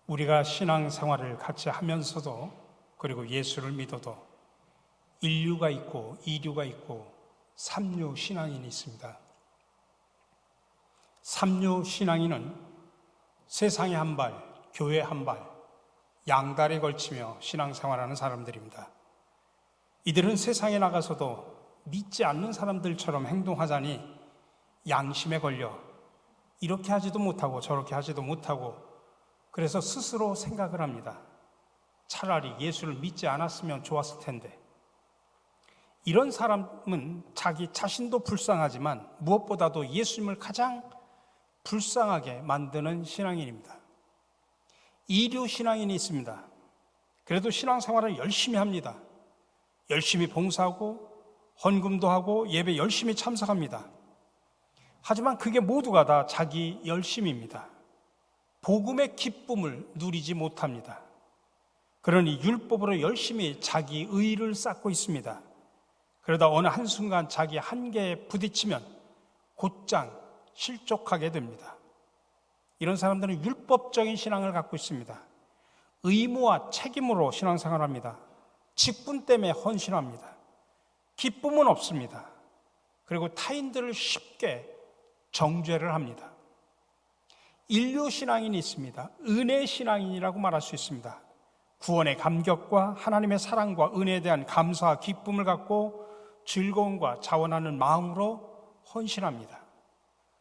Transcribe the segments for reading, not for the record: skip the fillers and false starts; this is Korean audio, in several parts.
우리가 신앙생활을 같이 하면서도, 그리고 예수를 믿어도 인류가 있고 이류가 있고 삼류 신앙인이 있습니다. 삼류 신앙인은 세상에 한 발, 교회에 한 발, 양다리에 걸치며 신앙생활하는 사람들입니다. 이들은 세상에 나가서도 믿지 않는 사람들처럼 행동하자니 양심에 걸려 이렇게 하지도 못하고 저렇게 하지도 못하고, 그래서 스스로 생각을 합니다. 차라리 예수를 믿지 않았으면 좋았을 텐데. 이런 사람은 자기 자신도 불쌍하지만 무엇보다도 예수님을 가장 불쌍하게 만드는 신앙인입니다. 이류 신앙인이 있습니다. 그래도 신앙생활을 열심히 합니다. 열심히 봉사하고 헌금도 하고 예배 열심히 참석합니다. 하지만 그게 모두가 다 자기 열심입니다. 복음의 기쁨을 누리지 못합니다. 그러니 율법으로 열심히 자기 의를 쌓고 있습니다. 그러다 어느 한순간 자기 한계에 부딪히면 곧장 실족하게 됩니다. 이런 사람들은 율법적인 신앙을 갖고 있습니다. 의무와 책임으로 신앙생활을 합니다. 직분 때문에 헌신합니다. 기쁨은 없습니다. 그리고 타인들을 쉽게 정죄를 합니다. 인류 신앙인이 있습니다. 은혜 신앙인이라고 말할 수 있습니다. 구원의 감격과 하나님의 사랑과 은혜에 대한 감사와 기쁨을 갖고 즐거움과 자원하는 마음으로 헌신합니다.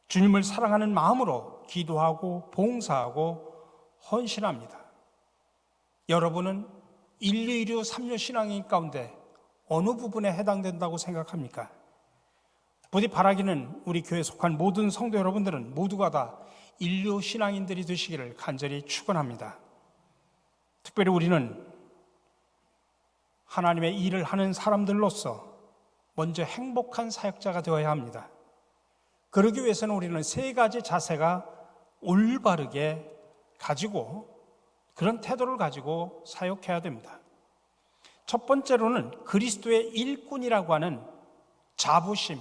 주님을 사랑하는 마음으로 기도하고 봉사하고 헌신합니다. 여러분은 인류, 삼류 신앙인 가운데 어느 부분에 해당된다고 생각합니까? 부디 바라기는 우리 교회에 속한 모든 성도 여러분들은 모두가 다 인류 신앙인들이 되시기를 간절히 축원합니다. 특별히 우리는 하나님의 일을 하는 사람들로서 먼저 행복한 사역자가 되어야 합니다. 그러기 위해서는 우리는 세 가지 자세가 올바르게 가지고, 그런 태도를 가지고 사역해야 됩니다. 첫 번째로는 그리스도의 일꾼이라고 하는 자부심,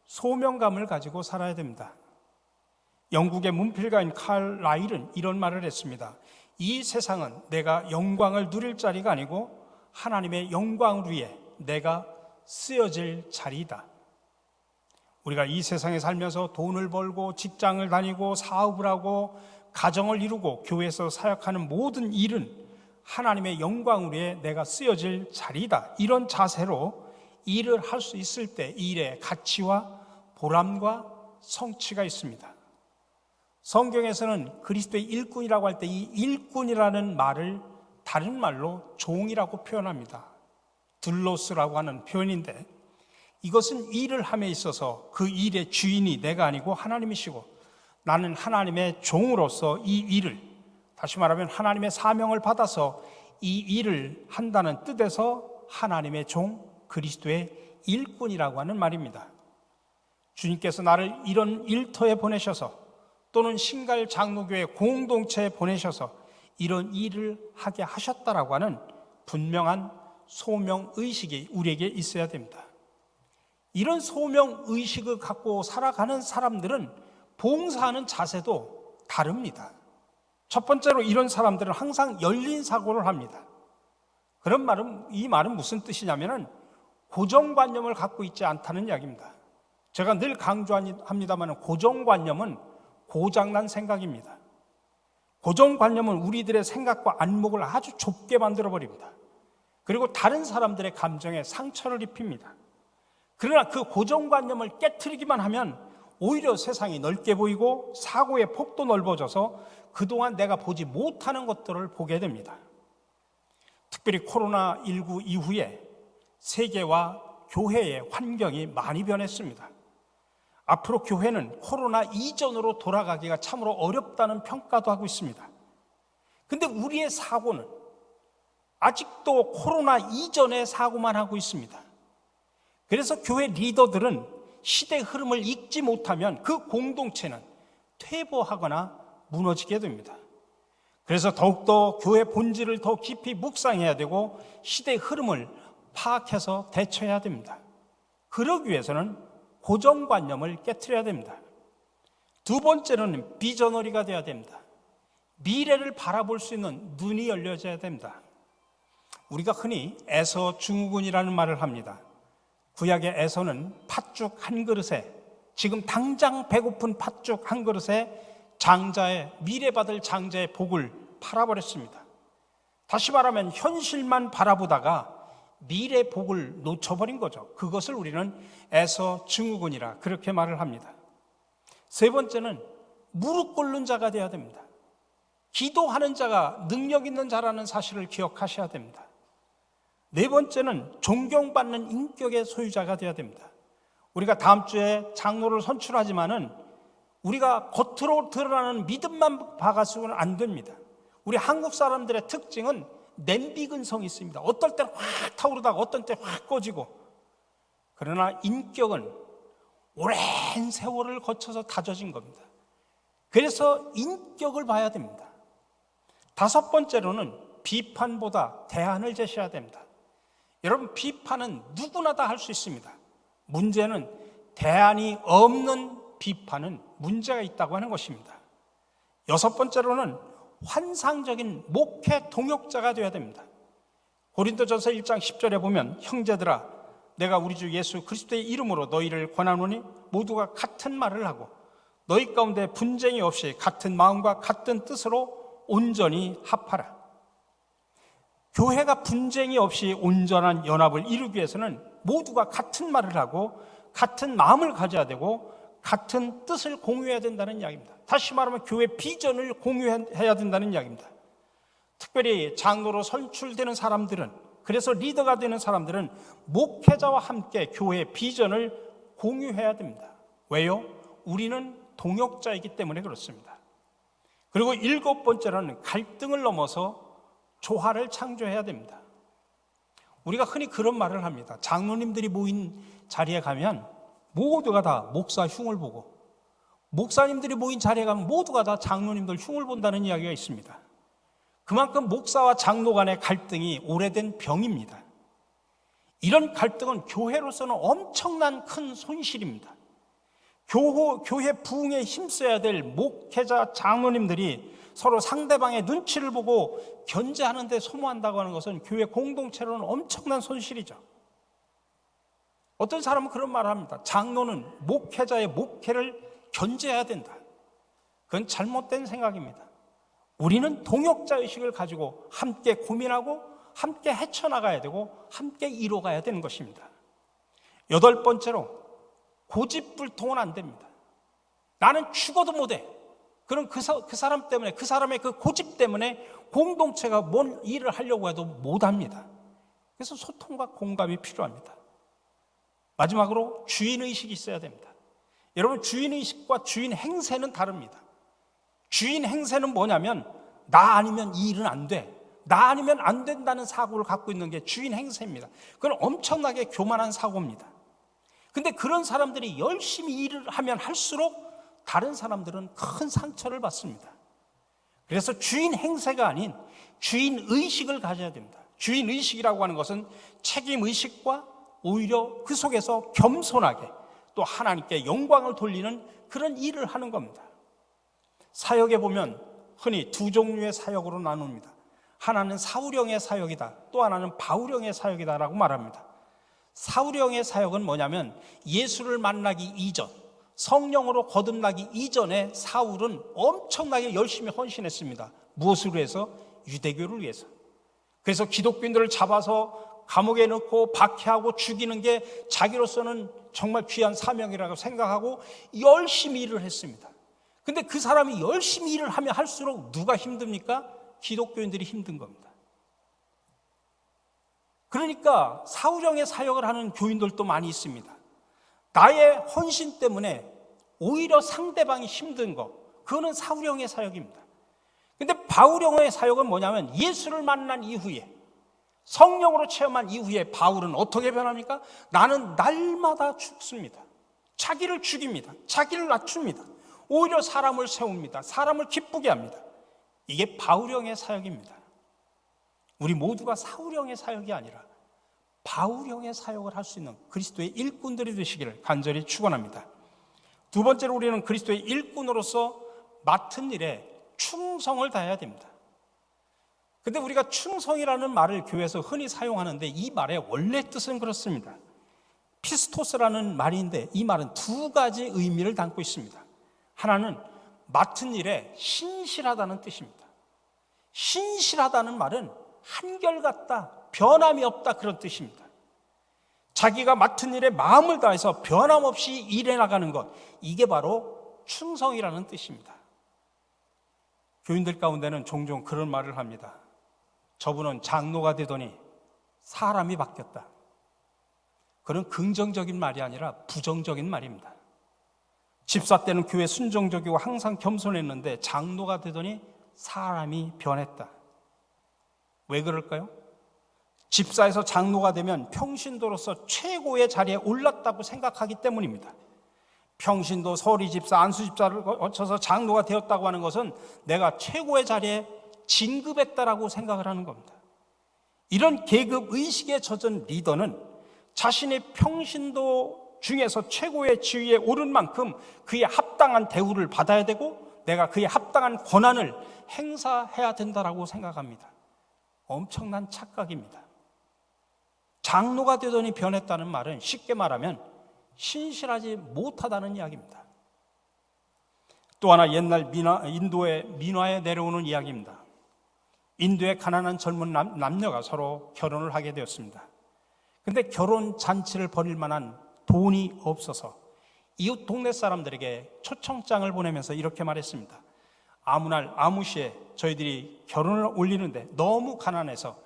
소명감을 가지고 살아야 됩니다. 영국의 문필가인 칼 라일은 이런 말을 했습니다. 이 세상은 내가 영광을 누릴 자리가 아니고 하나님의 영광을 위해 내가 쓰여질 자리이다. 우리가 이 세상에 살면서 돈을 벌고 직장을 다니고 사업을 하고 가정을 이루고 교회에서 사역하는 모든 일은 하나님의 영광을 위해 내가 쓰여질 자리이다. 이런 자세로 일을 할 수 있을 때 일의 가치와 보람과 성취가 있습니다. 성경에서는 그리스도의 일꾼이라고 할 때 이 일꾼이라는 말을 다른 말로 종이라고 표현합니다. 들로스라고 하는 표현인데, 이것은 일을 함에 있어서 그 일의 주인이 내가 아니고 하나님이시고 나는 하나님의 종으로서 이 일을, 다시 말하면 하나님의 사명을 받아서 이 일을 한다는 뜻에서 하나님의 종, 그리스도의 일꾼이라고 하는 말입니다. 주님께서 나를 이런 일터에 보내셔서 또는 신갈 장로교회 공동체에 보내셔서 이런 일을 하게 하셨다라고 하는 분명한 소명의식이 우리에게 있어야 됩니다. 이런 소명의식을 갖고 살아가는 사람들은 봉사하는 자세도 다릅니다. 첫 번째로 이런 사람들은 항상 열린 사고를 합니다. 그런 말은, 이 말은 무슨 뜻이냐면은 고정관념을 갖고 있지 않다는 이야기입니다. 제가 늘 강조합니다만 고정관념은 고장난 생각입니다. 고정관념은 우리들의 생각과 안목을 아주 좁게 만들어버립니다. 그리고 다른 사람들의 감정에 상처를 입힙니다. 그러나 그 고정관념을 깨트리기만 하면 오히려 세상이 넓게 보이고 사고의 폭도 넓어져서 그동안 내가 보지 못하는 것들을 보게 됩니다. 특별히 코로나19 이후에 세계와 교회의 환경이 많이 변했습니다. 앞으로 교회는 코로나 이전으로 돌아가기가 참으로 어렵다는 평가도 하고 있습니다. 그런데 우리의 사고는 아직도 코로나 이전의 사고만 하고 있습니다. 그래서 교회 리더들은 시대의 흐름을 읽지 못하면 그 공동체는 퇴보하거나 무너지게 됩니다. 그래서 더욱더 교회 본질을 더 깊이 묵상해야 되고 시대의 흐름을 파악해서 대처해야 됩니다. 그러기 위해서는 고정관념을 깨트려야 됩니다. 두 번째로는 비저너리가 되어야 됩니다. 미래를 바라볼 수 있는 눈이 열려져야 됩니다. 우리가 흔히 에서 증후군이라는 말을 합니다. 구약의 에서는 팥죽 한 그릇에, 지금 당장 배고픈 팥죽 한 그릇에 장자의, 미래 받을 장자의 복을 팔아버렸습니다. 다시 말하면 현실만 바라보다가 미래 복을 놓쳐버린 거죠. 그것을 우리는 에서 증후군이라 그렇게 말을 합니다. 세 번째는 무릎 꿇는 자가 되어야 됩니다. 기도하는 자가 능력 있는 자라는 사실을 기억하셔야 됩니다. 네 번째는 존경받는 인격의 소유자가 되어야 됩니다. 우리가 다음 주에 장로를 선출하지만은 우리가 겉으로 드러나는 믿음만 봐가지고는 안 됩니다. 우리 한국 사람들의 특징은 냄비 근성이 있습니다. 어떨 때는 확 타오르다가 어떤 때 확 꺼지고. 그러나 인격은 오랜 세월을 거쳐서 다져진 겁니다. 그래서 인격을 봐야 됩니다. 다섯 번째로는 비판보다 대안을 제시해야 됩니다. 여러분, 비판은 누구나 다 할 수 있습니다. 문제는 대안이 없는 비판은 문제가 있다고 하는 것입니다. 여섯 번째로는 환상적인 목회 동역자가 되어야 됩니다. 고린도전서 1장 10절에 보면 형제들아 내가 우리 주 예수 그리스도의 이름으로 너희를 권하노니 모두가 같은 말을 하고 너희 가운데 분쟁이 없이 같은 마음과 같은 뜻으로 온전히 합하라. 교회가 분쟁이 없이 온전한 연합을 이루기 위해서는 모두가 같은 말을 하고 같은 마음을 가져야 되고 같은 뜻을 공유해야 된다는 이야기입니다. 다시 말하면 교회 비전을 공유해야 된다는 이야기입니다. 특별히 장로로 선출되는 사람들은, 그래서 리더가 되는 사람들은 목회자와 함께 교회 비전을 공유해야 됩니다. 왜요? 우리는 동역자이기 때문에 그렇습니다. 그리고 일곱 번째로는 갈등을 넘어서 조화를 창조해야 됩니다. 우리가 흔히 그런 말을 합니다. 장로님들이 모인 자리에 가면 모두가 다 목사 흉을 보고, 목사님들이 모인 자리에 가면 모두가 다 장로님들 흉을 본다는 이야기가 있습니다. 그만큼 목사와 장로 간의 갈등이 오래된 병입니다. 이런 갈등은 교회로서는 엄청난 큰 손실입니다. 교회 부흥에 힘써야 될 목회자 장로님들이 서로 상대방의 눈치를 보고 견제하는 데 소모한다고 하는 것은 교회 공동체로는 엄청난 손실이죠. 어떤 사람은 그런 말을 합니다. 장로는 목회자의 목회를 견제해야 된다. 그건 잘못된 생각입니다. 우리는 동역자의식을 가지고 함께 고민하고 함께 헤쳐나가야 되고 함께 이뤄가야 되는 것입니다. 여덟 번째로 고집불통은 안 됩니다. 나는 죽어도 못해. 그럼 그 사람 때문에, 그 사람의 그 고집 때문에 공동체가 뭔 일을 하려고 해도 못합니다. 그래서 소통과 공감이 필요합니다. 마지막으로 주인의식이 있어야 됩니다. 여러분, 주인의식과 주인 행세는 다릅니다. 주인 행세는 뭐냐면 나 아니면 이 일은 안 돼, 나 아니면 안 된다는 사고를 갖고 있는 게 주인 행세입니다. 그건 엄청나게 교만한 사고입니다. 근데 그런 사람들이 열심히 일을 하면 할수록 다른 사람들은 큰 상처를 받습니다. 그래서 주인 행세가 아닌 주인 의식을 가져야 됩니다. 주인 의식이라고 하는 것은 책임 의식과 오히려 그 속에서 겸손하게 또 하나님께 영광을 돌리는 그런 일을 하는 겁니다. 사역에 보면 흔히 두 종류의 사역으로 나눕니다. 하나는 사울형의 사역이다, 또 하나는 바울형의 사역이다라고 말합니다. 사울형의 사역은 뭐냐면 예수를 만나기 이전, 성령으로 거듭나기 이전에 사울은 엄청나게 열심히 헌신했습니다. 무엇을 위해서? 유대교를 위해서. 그래서 기독교인들을 잡아서 감옥에 넣고 박해하고 죽이는 게 자기로서는 정말 귀한 사명이라고 생각하고 열심히 일을 했습니다. 근데 그 사람이 열심히 일을 하면 할수록 누가 힘듭니까? 기독교인들이 힘든 겁니다. 그러니까 사울형의 사역을 하는 교인들도 많이 있습니다. 나의 헌신 때문에 오히려 상대방이 힘든 거, 그거는 사울형의 사역입니다. 근데 바울형의 사역은 뭐냐면 예수를 만난 이후에, 성령으로 체험한 이후에 바울은 어떻게 변합니까? 나는 날마다 죽습니다. 자기를 죽입니다. 자기를 낮춥니다. 오히려 사람을 세웁니다. 사람을 기쁘게 합니다. 이게 바울형의 사역입니다. 우리 모두가 사울형의 사역이 아니라 바울형의 사역을 할 수 있는 그리스도의 일꾼들이 되시기를 간절히 축원합니다. 두 번째로 우리는 그리스도의 일꾼으로서 맡은 일에 충성 충성을 다해야 됩니다. 근데 우리가 충성이라는 말을 교회에서 흔히 사용하는데 이 말의 원래 뜻은 그렇습니다. 피스토스라는 말인데 이 말은 두 가지 의미를 담고 있습니다. 하나는 맡은 일에 신실하다는 뜻입니다. 신실하다는 말은 한결같다, 변함이 없다 그런 뜻입니다. 자기가 맡은 일에 마음을 다해서 변함없이 일해 나가는 것, 이게 바로 충성이라는 뜻입니다. 교인들 가운데는 종종 그런 말을 합니다. 저분은 장로가 되더니 사람이 바뀌었다. 그런 긍정적인 말이 아니라 부정적인 말입니다. 집사 때는 교회 순종적이고 항상 겸손했는데 장로가 되더니 사람이 변했다. 왜 그럴까요? 집사에서 장로가 되면 평신도로서 최고의 자리에 올랐다고 생각하기 때문입니다. 평신도, 서리집사, 안수집사를 거쳐서 장로가 되었다고 하는 것은 내가 최고의 자리에 진급했다라고 생각을 하는 겁니다. 이런 계급 의식에 젖은 리더는 자신의 평신도 중에서 최고의 지위에 오른 만큼 그에 합당한 대우를 받아야 되고 내가 그에 합당한 권한을 행사해야 된다라고 생각합니다. 엄청난 착각입니다. 장로가 되더니 변했다는 말은 쉽게 말하면 신실하지 못하다는 이야기입니다. 또 하나 옛날 인도의 민화에 내려오는 이야기입니다. 인도의 가난한 젊은 남녀가 서로 결혼을 하게 되었습니다. 근데 결혼 잔치를 벌일 만한 돈이 없어서 이웃 동네 사람들에게 초청장을 보내면서 이렇게 말했습니다. 아무 날 아무 시에 저희들이 결혼을 올리는데 너무 가난해서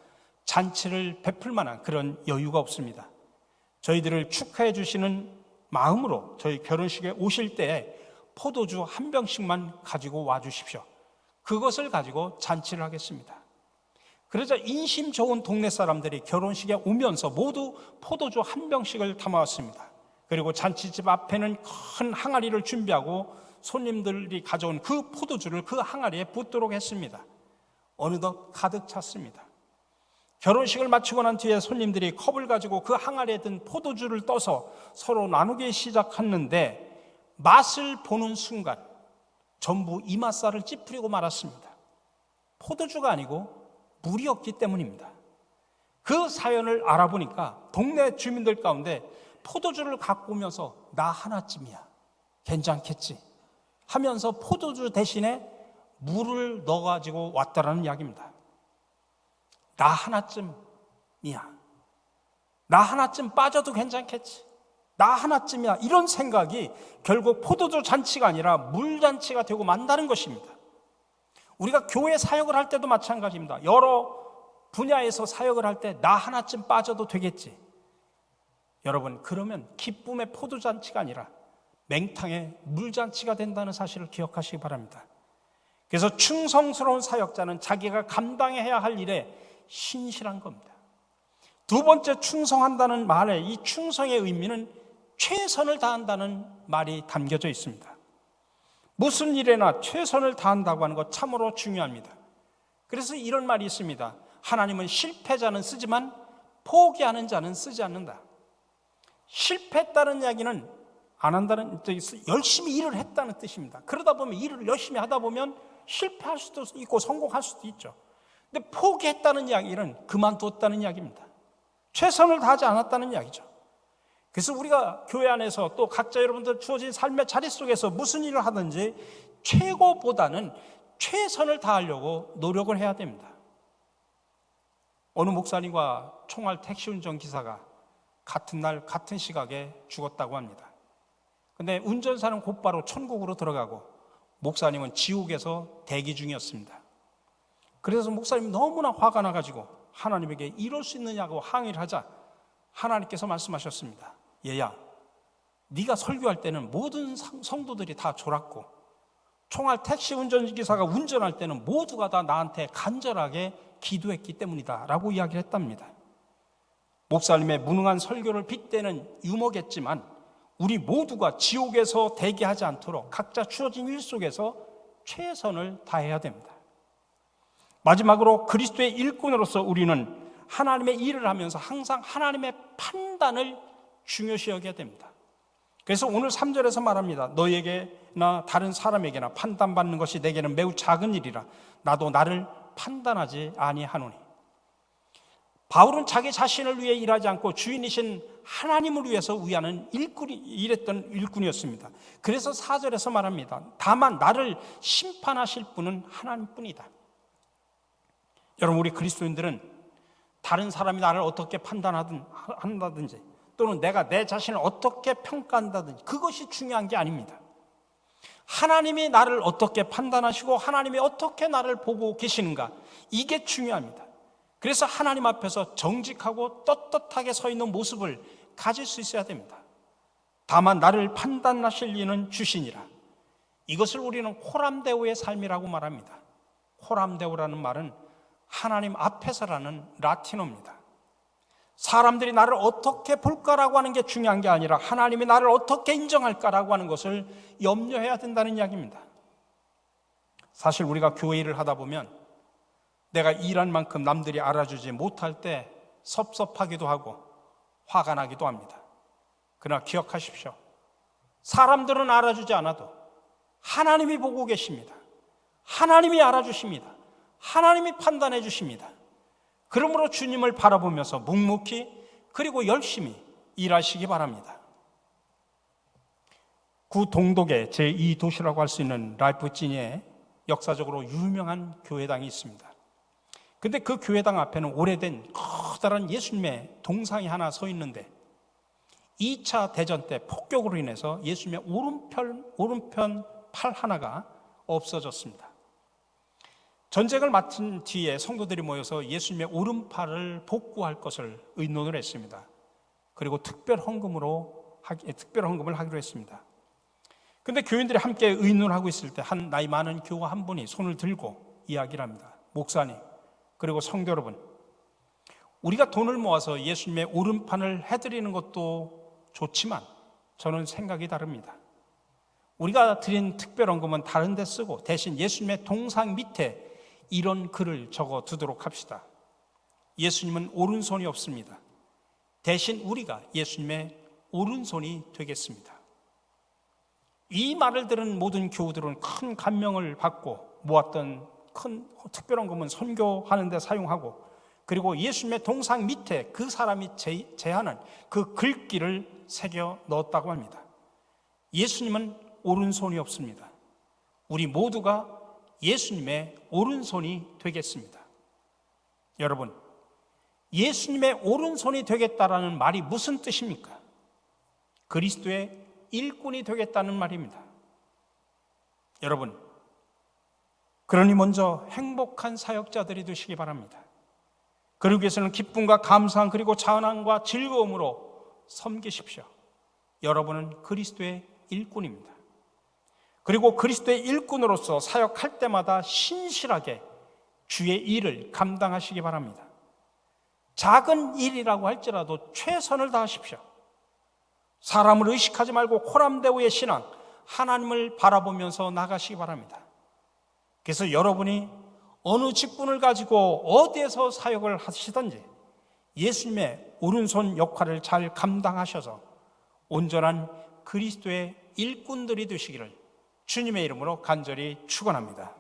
잔치를 베풀 만한 그런 여유가 없습니다. 저희들을 축하해 주시는 마음으로 저희 결혼식에 오실 때에 포도주 한 병씩만 가지고 와 주십시오. 그것을 가지고 잔치를 하겠습니다. 그러자 인심 좋은 동네 사람들이 결혼식에 오면서 모두 포도주 한 병씩을 담아왔습니다. 그리고 잔치집 앞에는 큰 항아리를 준비하고 손님들이 가져온 그 포도주를 그 항아리에 붓도록 했습니다. 어느덧 가득 찼습니다. 결혼식을 마치고 난 뒤에 손님들이 컵을 가지고 그 항아리에 든 포도주를 떠서 서로 나누기 시작했는데 맛을 보는 순간 전부 이맛살을 찌푸리고 말았습니다. 포도주가 아니고 물이었기 때문입니다. 그 사연을 알아보니까 동네 주민들 가운데 포도주를 갖고 오면서 나 하나쯤이야 괜찮겠지 하면서 포도주 대신에 물을 넣어가지고 왔다라는 이야기입니다. 나 하나쯤이야. 나 하나쯤 빠져도 괜찮겠지. 나 하나쯤이야. 이런 생각이 결국 포도주 잔치가 아니라 물잔치가 되고 만다는 것입니다. 우리가 교회 사역을 할 때도 마찬가지입니다. 여러 분야에서 사역을 할 때 나 하나쯤 빠져도 되겠지. 여러분, 그러면 기쁨의 포도잔치가 아니라 맹탕의 물잔치가 된다는 사실을 기억하시기 바랍니다. 그래서 충성스러운 사역자는 자기가 감당해야 할 일에 신실한 겁니다. 두 번째, 충성한다는 말에 이 충성의 의미는 최선을 다한다는 말이 담겨져 있습니다. 무슨 일에나 최선을 다한다고 하는 것 참으로 중요합니다. 그래서 이런 말이 있습니다. 하나님은 실패자는 쓰지만 포기하는 자는 쓰지 않는다. 실패했다는 이야기는 안 한다는 뜻이 열심히 일을 했다는 뜻입니다. 그러다 보면 일을 열심히 하다 보면 실패할 수도 있고 성공할 수도 있죠. 근데 포기했다는 이야기는 그만두었다는 이야기입니다. 최선을 다하지 않았다는 이야기죠. 그래서 우리가 교회 안에서 또 각자 여러분들 주어진 삶의 자리 속에서 무슨 일을 하든지 최고보다는 최선을 다하려고 노력을 해야 됩니다. 어느 목사님과 총알 택시 운전기사가 같은 날 같은 시각에 죽었다고 합니다. 근데 운전사는 곧바로 천국으로 들어가고 목사님은 지옥에서 대기 중이었습니다. 그래서 목사님이 너무나 화가 나가지고 하나님에게 이럴 수 있느냐고 항의를 하자 하나님께서 말씀하셨습니다. 얘야, 네가 설교할 때는 모든 성도들이 다 졸았고 총알 택시 운전기사가 운전할 때는 모두가 다 나한테 간절하게 기도했기 때문이다 라고 이야기를 했답니다. 목사님의 무능한 설교를 빗대는 유머겠지만 우리 모두가 지옥에서 대기하지 않도록 각자 주어진 일 속에서 최선을 다해야 됩니다. 마지막으로 그리스도의 일꾼으로서 우리는 하나님의 일을 하면서 항상 하나님의 판단을 중요시 여겨야 됩니다. 그래서 오늘 3절에서 말합니다. 너에게나 다른 사람에게나 판단받는 것이 내게는 매우 작은 일이라 나도 나를 판단하지 아니하노니. 바울은 자기 자신을 위해 일하지 않고 주인이신 하나님을 위해서 일했던 일꾼이었습니다. 그래서 4절에서 말합니다. 다만 나를 심판하실 분은 하나님뿐이다. 여러분, 우리 그리스도인들은 다른 사람이 나를 어떻게 판단한다든지 또는 내가 내 자신을 어떻게 평가한다든지 그것이 중요한 게 아닙니다. 하나님이 나를 어떻게 판단하시고 하나님이 어떻게 나를 보고 계시는가, 이게 중요합니다. 그래서 하나님 앞에서 정직하고 떳떳하게 서 있는 모습을 가질 수 있어야 됩니다. 다만 나를 판단하실 이는 주시니라. 이것을 우리는 호람데오의 삶이라고 말합니다. 호람데오라는 말은 하나님 앞에서라는 라틴어입니다. 사람들이 나를 어떻게 볼까라고 하는 게 중요한 게 아니라 하나님이 나를 어떻게 인정할까라고 하는 것을 염려해야 된다는 이야기입니다. 사실 우리가 교회 일을 하다 보면 내가 일한 만큼 남들이 알아주지 못할 때 섭섭하기도 하고 화가 나기도 합니다. 그러나 기억하십시오. 사람들은 알아주지 않아도 하나님이 보고 계십니다. 하나님이 알아주십니다. 하나님이 판단해 주십니다. 그러므로 주님을 바라보면서 묵묵히 그리고 열심히 일하시기 바랍니다. 구 동독의 제2도시라고 할 수 있는 라이프치히에 역사적으로 유명한 교회당이 있습니다. 근데 그 교회당 앞에는 오래된 커다란 예수님의 동상이 하나 서 있는데 2차 대전 때 폭격으로 인해서 예수님의 오른편 팔 하나가 없어졌습니다. 전쟁을 마친 뒤에 성도들이 모여서 예수님의 오른팔을 복구할 것을 의논을 했습니다. 그리고 특별 헌금을 하기로 했습니다. 근데 교인들이 함께 의논하고 있을 때 한 나이 많은 교우 한 분이 손을 들고 이야기를 합니다. 목사님, 그리고 성도 여러분, 우리가 돈을 모아서 예수님의 오른팔을 해드리는 것도 좋지만 저는 생각이 다릅니다. 우리가 드린 특별헌금은 다른 데 쓰고 대신 예수님의 동상 밑에 이런 글을 적어 두도록 합시다. 예수님은 오른손이 없습니다. 대신 우리가 예수님의 오른손이 되겠습니다. 이 말을 들은 모든 교우들은 큰 감명을 받고 모았던 큰 특별헌금은 선교하는 데 사용하고, 그리고 예수님의 동상 밑에 그 사람이 제안한 그 글귀를 새겨 넣었다고 합니다. 예수님은 오른손이 없습니다. 우리 모두가 예수님의 오른손이 되겠습니다. 여러분, 예수님의 오른손이 되겠다라는 말이 무슨 뜻입니까? 그리스도의 일꾼이 되겠다는 말입니다. 여러분, 그러니 먼저 행복한 사역자들이 되시기 바랍니다. 그러기 위해서는 기쁨과 감사함 그리고 자원함과 즐거움으로 섬기십시오. 여러분은 그리스도의 일꾼입니다. 그리고 그리스도의 일꾼으로서 사역할 때마다 신실하게 주의 일을 감당하시기 바랍니다. 작은 일이라고 할지라도 최선을 다하십시오. 사람을 의식하지 말고 호람데오의 신앙, 하나님을 바라보면서 나가시기 바랍니다. 그래서 여러분이 어느 직분을 가지고 어디에서 사역을 하시든지 예수님의 오른손 역할을 잘 감당하셔서 온전한 그리스도의 일꾼들이 되시기를 주님의 이름으로 간절히 축원합니다.